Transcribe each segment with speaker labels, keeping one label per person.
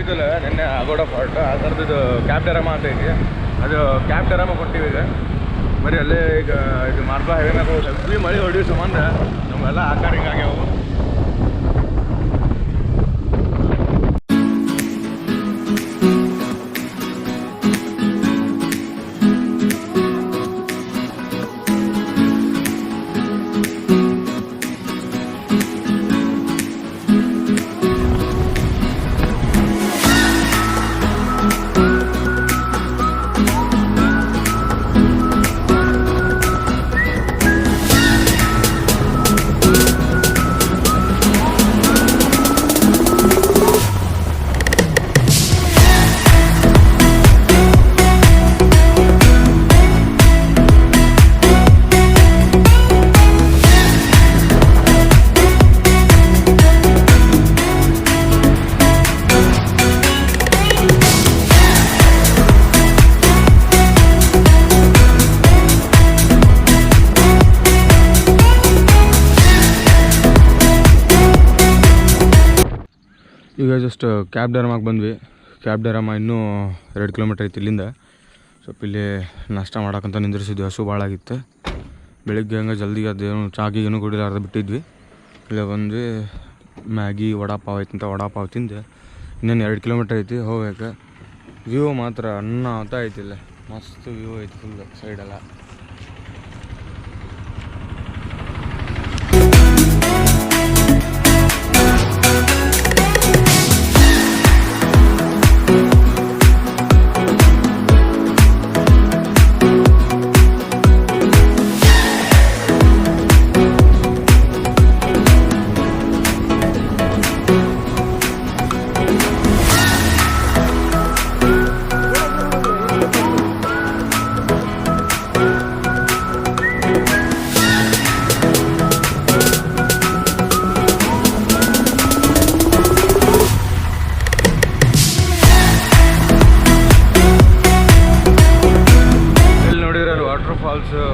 Speaker 1: ಹೋಗಿದ್ದಲ್ಲ ನಿನ್ನೆ ಅಗೋಡ ಫಾರ್ಟ್ ಆ ಥರದ್ದು ಕ್ಯಾಬ್ಡೆರಾಮ ಅಂತ ಐತಿ. ಅದು ಕ್ಯಾಬ್ಡೆರಾಮ ಕೊಟ್ಟಿವಿ ಈಗ. ಬರೀ ಅಲ್ಲೇ ಈಗ ಇದು ಮಾರ್ಬಾ ಹೈವೇ ಮ್ಯಾಗ ಹೋಗಿ ಮಳೆ ಹೊಡಿಯೋ ಸಂಬಂಧ ನಮ್ಮೆಲ್ಲ ಆಕಾರ ಹಿಂಗಾಗ್ಯಾವು. ಈಗ ಜಸ್ಟ್ ಕ್ಯಾಬ್ಡೆರಾಮಾಗೆ ಬಂದ್ವಿ. ಕ್ಯಾಬ್ಡೆರಾಮ ಇನ್ನೂ 2 ಕಿಲೋಮೀಟ್ರ್ ಐತಿ ಇಲ್ಲಿಂದ. ಸ್ವಲ್ಪ ಇಲ್ಲಿ ನಾಷ್ಟ ಮಾಡೋಕ್ಕಂತ ನಿಂದಿರಿಸಿದ್ವಿ, ಹಸು ಭಾಳ ಆಗಿತ್ತು. ಬೆಳಿಗ್ಗೆ ಹಂಗೆ ಜಲ್ದಿ ಅದೇನು ಚಾಗಿಗೇನು ಕುಡಿಲಾರ್ದ ಬಿಟ್ಟಿದ್ವಿ. ಇಲ್ಲೇ ಬಂದ್ವಿ, ಮ್ಯಾಗಿ ವಡಾಪಾವ್ ಐತಂತ ವಡಾಪಾವ್ ತಿಂದು ಇನ್ನೇನು 2 ಕಿಲೋಮೀಟ್ರ್ ಐತಿ ಹೋಗ್ಬೇಕು. ವ್ಯೂ ಮಾತ್ರ ಅನ್ನ ಅಂತ ಐತಿಲ್ಲ, ಮಸ್ತ್ ವ್ಯೂ ಐತಿ ಫುಲ್ ಸೈಡೆಲ್ಲ.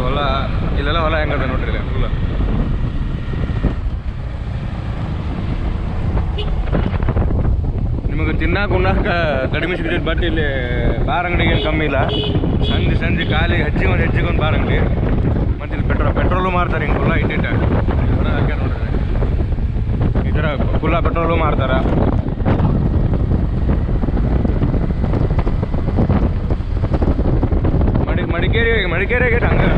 Speaker 1: ಹೊಲ ಇಲ್ಲೆಲ್ಲ ಹೊಲ ಹೆಂಗದ ನೋಡ್ರಿ ಫುಲ್. ನಿಮಗೆ ತಿನ್ನಾಕ ಉಣ್ಣಾಕ ಕಡಿಮೆ ಸಿಗ್ತೈತೆ, ಬಟ್ ಇಲ್ಲಿ ಬಾರ್ ಅಂಗಡಿಗೆ ಏನು ಕಮ್ಮಿ ಇಲ್ಲ. ಸಂಜೆ ಖಾಲಿ ಹೆಚ್ಚಿಗೊಂದು ಬಾರ್ ಅಂಗಡಿ. ಮತ್ತು ಇಲ್ಲಿ ಪೆಟ್ರೋಲು ಮಾರ್ತಾರೆ. ಹಿಂಗೆ ಫುಲ್ಲ ಇಟ್ಟಿಟ್ಟ ಹಾಕ್ಯಾರ ನೋಡ್ರಿ, ಈ ಥರ ಫುಲ್ಲ ಪೆಟ್ರೋಲು ಮಾರ್ತಾರೆ. ಮಡಿಕೇರಿ ಆಗೈತೆ ಹಂಗೆ.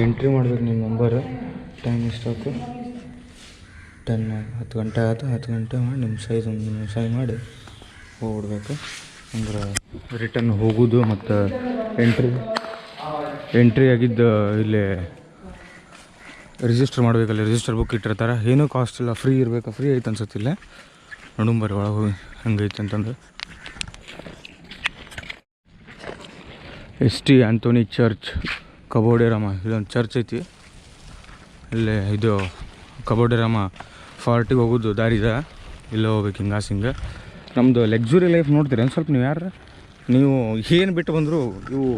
Speaker 1: ಎಂಟ್ರಿ ಮಾಡ್ಬೇಕು ನಿಮ್ಮ ನಂಬರ್. ಟೈಮ್ ಎಷ್ಟಾಯ್ತು? 10 ಗಂಟೆ ಆಯ್ತು. 10 ಗಂಟೆ ಮಾಡಿ ನಿಮ್ಮ ಸೈನ್ ಮಾಡಿ ಹೋಗ್ಬಿಡ್ಬೇಕು. ಅಂದ್ರೆ ರಿಟರ್ನ್ ಹೋಗೋದು ಮತ್ತು ಎಂಟ್ರಿ ಆಗಿದ್ದು ಇಲ್ಲಿ ರಿಜಿಸ್ಟರ್ ಮಾಡಬೇಕಲ್ಲ, ರಿಜಿಸ್ಟರ್ ಬುಕ್ ಇಟ್ಟಿರ್ತಾರೆ. ಏನೂ ಕಾಸ್ಟ್ ಇಲ್ಲ, ಫ್ರೀ ಇರಬೇಕು. ಫ್ರೀ ಐತೆ ಅನ್ಸತ್ತಿಲ್ಲ. ನೋಡುಂಬರಿ ಒಳಗೆ ಹೋಗಿ ಹಂಗೈತೆ ಅಂತಂದ್ರೆ. ST ಆಂಥೋನಿ ಚರ್ಚ್ ಕಬೋಡೆರಾಮ ಇದೊಂದು ಚರ್ಚ್ ಐತಿ. ಇಲ್ಲೇ ಇದು ಕಬೋಡೆರಾಮ ಫಾರ್ಟಿಗೆ ಹೋಗೋದು ದಾರಿ ಇದೆ. ಇಲ್ಲೇ ಹೋಗ್ಬೇಕು ಹಿಂಗೆ. ನಮ್ಮದು ಲಕ್ಸುರಿ ಲೈಫ್ ನೋಡ್ತೀರಿ ಒಂದು ಸ್ವಲ್ಪ ನೀವು ಯಾರು. ನೀವು ಏನು ಬಿಟ್ಟು ಬಂದರು ಇವು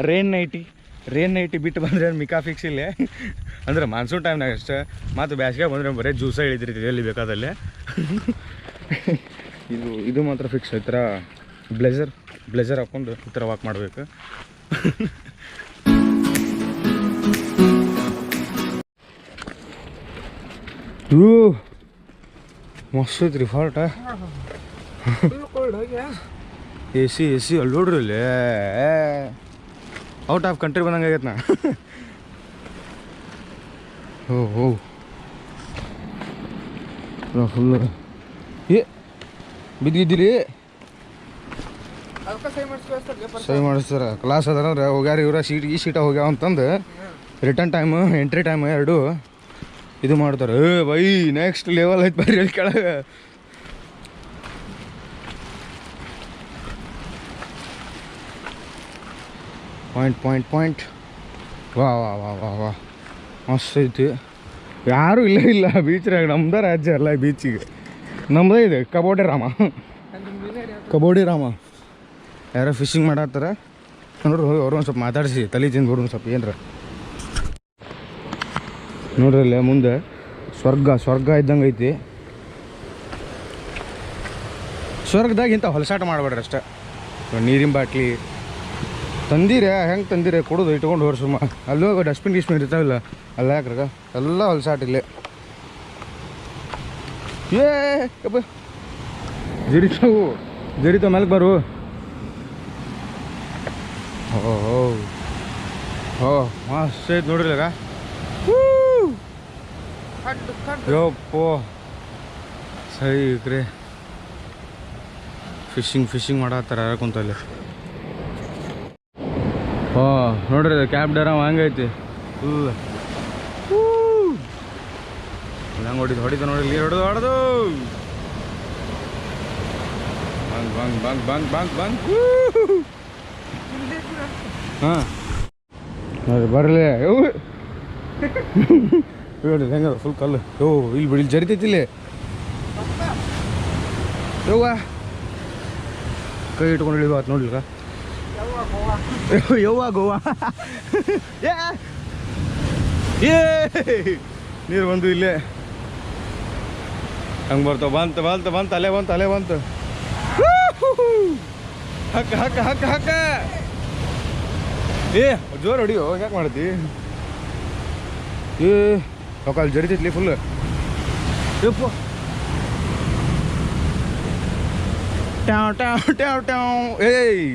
Speaker 1: ರೇನ್ ನೈಟಿ ಬಿಟ್ಟು ಬಂದರೆ ಮಿಕಾ ಫಿಕ್ಸ್ ಇಲ್ಲೇ. ಅಂದರೆ ಮಾನ್ಸೂನ್ ಟೈಮ್ನಾಗ ಅಷ್ಟೇ. ಮತ್ತು ಬ್ಯಾಸಿಗೆ ಬಂದರೆ ಬರೀ ಜ್ಯೂಸ ಇಳಿದಿರ್ತೀವಿ ಎಲ್ಲಿ ಬೇಕಾದಲ್ಲೇ. ಇದು ಮಾತ್ರ ಫಿಕ್ಸ್. ಈ ಥರ ಬ್ಲೇಸರ್ ಹಾಕ್ಕೊಂಡು ಈ ಥರ ವಾಕ್ ಮಾಡಬೇಕು. ಮಸ್ತ್ ಐತ್ರಿ ಫಾರ್ಟ. ಎ ಸಿ ಅಲ್ಲಿ ನೋಡ್ರಿ ಇಲ್ಲಿ ಔಟ್ ಆಫ್ ಕಂಟ್ರಿ ಬಂದಂಗೆ ಆಗೈತೆ ನಾ. ಓ ಫುಲ್ ಬಿದ್ದಿದ್ದಿರಿ ಸಹಿ ಮಾಡಿಸ್ತಾರ. ಕ್ಲಾಸ್ ಅದಂದ್ರೆ ಹೋಗ್ಯಾರ ಇವ್ರ ಈ ಸೀಟ ಹೋಗ್ಯಾವ ಅಂತಂದು ರಿಟರ್ನ್ ಟೈಮು ಎಂಟ್ರಿ ಟೈಮು 2 ಇದು ಮಾಡ್ತಾರೆ. ಬೈ ನೆಕ್ಸ್ಟ್ ಲೆವೆಲ್ ಐತೆ ಬರ್ರಿ ಅಲ್ಲಿ ಕೆಳಗೆ. ಪಾಯಿಂಟ್ ವಾ ವಾ ವಾ ವಾ ವಾ ಮಸ್ತ್ ಐತಿ. ಯಾರೂ ಇಲ್ಲ ಬೀಚ್ನಾಗ. ನಮ್ದ ರಾಜ್ಯ ಅಲ್ಲ ಬೀಚಿಗೆ, ನಮ್ದೇ ಇದೆ ಕಬೋಡಿರಾಮ. ಯಾರೋ ಫಿಶಿಂಗ್ ಮಾಡತ್ತಾರ ನೋಡ್ರಿ. ಹೋಗಿ ಅವ್ರು ಒಂದು ಸ್ವಲ್ಪ ಮಾತಾಡಿಸಿ ತಲೆ ತಿಂದು ಬಿಡು ಒಂದು ಸ್ವಲ್ಪ ಏನರ. ನೋಡ್ರಿ ಅಲ್ಲೇ ಮುಂದೆ ಸ್ವರ್ಗ ಇದ್ದಂಗೆ ಐತಿ. ಸ್ವರ್ಗದಾಗ ಇಂಥ ಹೊಲಸಾಟ ಮಾಡಬೇಡ್ರಿ ಅಷ್ಟೇ. ನೀರಿನ ಬಾಟ್ಲಿ ತಂದಿರ ಹೆಂಗೆ ತಂದಿರ ಕೊಡೋದು ಇಟ್ಕೊಂಡು ಹೋಗಿ ಸುಮ್ಮ. ಅಲ್ಲಿ ಹೋಗಿ ಡಸ್ಟ್ಬಿನ್ ಇರ್ತಾವಿಲ್ಲ ಅಲ್ಲ ಯಾಕ್ರಾಗ ಎಲ್ಲ ಹೊಲಸಾಟ ಇಲ್ಲೇ. ಏಪ್ಪ ಜರಿತಾವ ಮ್ಯಾಲಕ್ಕೆ ಬರು. ಓ ಮಸ್ತ್ ಐತೆ ನೋಡ್ರಿ ಈಗ. ಯಪ್ಪೋ ಸರಿ ಕ್ರೇ ಫಿಶಿಂಗ್ ಮಾಡತ್ತಾರ ಕುಂತಲ್ಲಿ. ನೋಡ್ರಿ ಕ್ಯಾಬ್ಡರಾಮ ಹಂಗೈತಿ ಫುಲ್. ಹೆಂಗೆ ಹೊಡಿತ ನೋಡಿ ಇಲ್ಲಿ ಹೊಡೆದು ಬಂಗ್ ಹಾಂ ನೋಡಿ ಬರಲಿ. ನೋಡಿ ಹೆಂಗ ಫುಲ್ ಕಲ್ಲು. ಇಲ್ಲಿ ಬಿಡಿ ಜರಿತೈತಿ ಇಲ್ಲಿ. ಕೈ ಇಟ್ಕೊಂಡು ಇಳಿಬಾತ್ ನೋಡ್ಲಿಕ್ಕ. ಯವ್ವ ಗೋವಾ ಏ ನೀರು ಬಂದು ಇಲ್ಲೇ ಹಂಗೆ ಬರ್ತಾವ. ಬಂತು ಅಲೆ ಬಂತು. ಹಕ್ಕ ಏ ಜೋರು ಹೊಡಿಯೋ ಯಾಕೆ ಮಾಡ್ತಿ. ಅಲ್ಲಿ ಜರಿತೈತ್ಲಿ ಫುಲ್. ಯಪ್ಪ ಏಯ್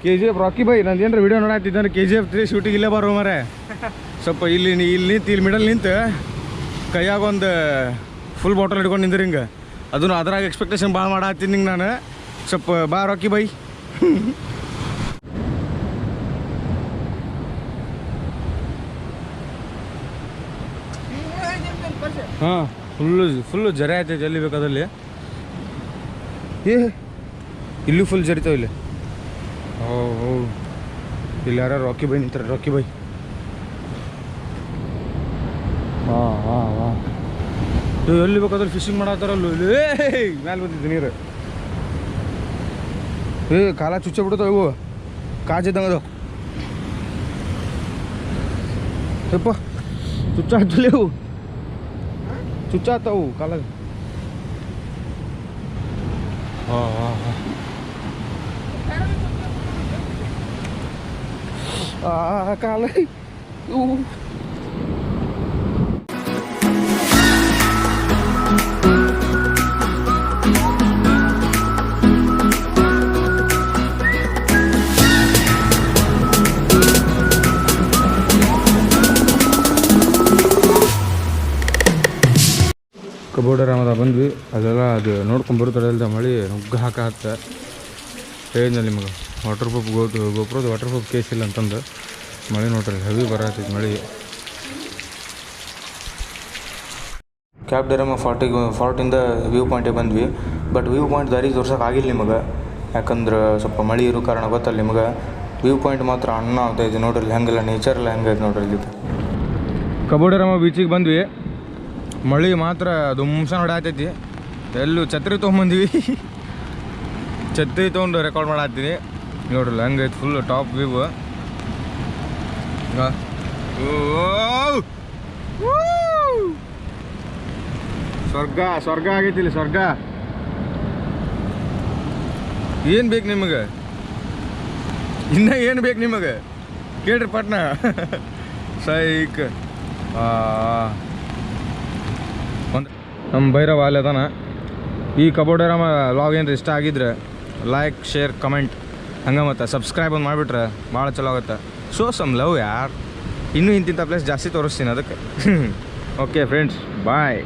Speaker 1: KGF ರಾಕಿ ಬೈ ನಂದು ಏನಾರ ವಿಡಿಯೋ ನೋಡಾತಿದ್ದಂದ್ರೆ KGF 3 ಶೂಟಿಂಗ್ ಇಲ್ಲೇ ಬರೋ ಮರೆ. ಸ್ವಲ್ಪ ಇಲ್ಲಿ ನಿಂತು ಇಲ್ಲಿ ಮಿಡಲ್ ನಿಂತು ಕೈಯಾಗ ಒಂದು ಫುಲ್ ಬಾಟಲ್ ಹಿಡ್ಕೊಂಡು ನಿಂದ್ರಿ ಹಿಂಗೆ. ಅದನ್ನು ಅದ್ರಾಗ ಎಕ್ಸ್ಪೆಕ್ಟೇಷನ್ ಭಾಳ ಮಾಡತ್ತೀನಿ ಹಿಂಗೆ ನಾನು. ಸ್ವಲ್ಪ ಬಾ ರಾಕಿ ಬೈ. ಹಾಂ ಫುಲ್ಲು ಜರೆ ಆಯ್ತೈತೆ ಎಲ್ಲಿ ಬೇಕಾದಲ್ಲಿ. ಇಲ್ಲೂ ಫುಲ್ ಜರಿತಾವ ಇಲ್ಲಿ. ಇಲ್ಲಿ ಯಾರು ರಾಕಿ ಬೈ ನಿಂತಾರೆ. ರಾಕಿ ಬೈ ಎಲ್ಲಿ ಬೇಕಾದ್ರೆ ಫಿಶಿಂಗ್ ಮಾಡತ್ತಾರಲ್ಲ. ಇಲ್ಲಿ ಮ್ಯಾಲೆ ಬಂದಿದ್ದು ನೀರು. ಕಾಲ ಚುಚ್ಚ ಬಿಡ್ತಾವ ಇವು ಕಾಜಿದ್ದಂಗೆ ಅದು. ಯಪ್ಪ ಚುಚ್ಚಾಗ್ತಲ್ಲ ಇವು, ಚುಚ್ಚಾಗ್ತಾವು ಕಾಲಾಗ. ಕಾಲ ಕಬೋಡಿರಾಮದ ಬಂದ್ವಿ. ಅದೆಲ್ಲ ಅದು ನೋಡ್ಕೊಂಡು ಬರುತ್ತಲ್ಲ ಮಳೆ ನುಗ್ಗ ಹಾಕತ್ತ. ಹೇಳಿದ್ನ ನಿಮಗೆ ವಾಟರ್ ಪ್ರೂಫ್ ಗೋಪ್ರೋದು ವಾಟರ್ ಪ್ರೂಫ್ ಕೇಸ್ ಇಲ್ಲ ಅಂತಂದು. ಮಳೆ ನೋಡ್ರಿ ಹೆವಿ ಬರತ್ತೈತಿ ಮಳೆ. ಕ್ಯಾಬ್ಡರಾಮ ಫಾರ್ಟಿಂದ ವ್ಯೂ ಪಾಯಿಂಟಿಗೆ ಬಂದ್ವಿ. ಬಟ್ ವ್ಯೂ ಪಾಯಿಂಟ್ ದಾರಿ ತೋರ್ಸೋಕೆ ಆಗಿಲ್ಲ ನಿಮಗೆ, ಯಾಕಂದ್ರೆ ಸ್ವಲ್ಪ ಮಳೆ ಇರೋ ಕಾರಣ ಗೊತ್ತಲ್ಲ ನಿಮಗೆ. ವ್ಯೂ ಪಾಯಿಂಟ್ ಮಾತ್ರ ಅಣ್ಣ ಆಗ್ತಾಯಿದೆ ನೋಡ್ರಿ. ಹೆಂಗೆಲ್ಲ ನೇಚರ್ ಎಲ್ಲ ಹೆಂಗೈತೆ ನೋಡ್ರಿ ಇಲ್ಲಿ. ಕಬೋಡಿರಾಮ ಬೀಚಿಗೆ ಬಂದ್ವಿ. ಮಳೆ ಮಾತ್ರ ದುಮ್ಸ ಹೊಡಾತೈತಿ. ಎಲ್ಲೂ ಛತ್ರಿ ತೊಗೊಂಬಂದ್ವಿ. ಛತ್ರಿ ತೊಗೊಂಡು ರೆಕಾರ್ಡ್ ಮಾಡತ್ತೀನಿ ನೋಡ್ರಲ್ಲ ಹೆಂಗೈತೆ ಫುಲ್ ಟಾಪ್ ವ್ಯೂ. ಸ್ವರ್ಗ ಆಗೈತಿ ಇಲ್ಲಿ ಸ್ವರ್ಗ. ಏನು ಬೇಕು ನಿಮಗೆ ಇನ್ನೂ ಏನು ಬೇಕು ನಿಮಗೆ ಕೇಳ್ರಿ ಪಟ್ನ. ಸೈಕ್ ನಮ್ಮ ಭೈರವ ಅಲ್ಲಿ ಅದಾನ. ಈ ಕಬೋಡಿರಾಮ ವ್ಲಾಗ್ ಏನಾರ ಇಷ್ಟ ಆಗಿದ್ರೆ ಲೈಕ್ ಶೇರ್ ಕಮೆಂಟ್ ಹಂಗೆ ಮತ್ತು ಸಬ್ಸ್ಕ್ರೈಬ್ ಒಂದು ಮಾಡಿಬಿಟ್ರೆ ಭಾಳ ಚಲೋ ಆಗುತ್ತೆ. ಶೋ ಸಮ್ ಲವ್ ಯಾರ್. ಇನ್ನೂ ಇಂತಿಂಥ ಪ್ಲೇಸ್ ಜಾಸ್ತಿ ತೋರಿಸ್ತೀನಿ ಅದಕ್ಕೆ. ಓಕೆ ಫ್ರೆಂಡ್ಸ್ ಬಾಯ್.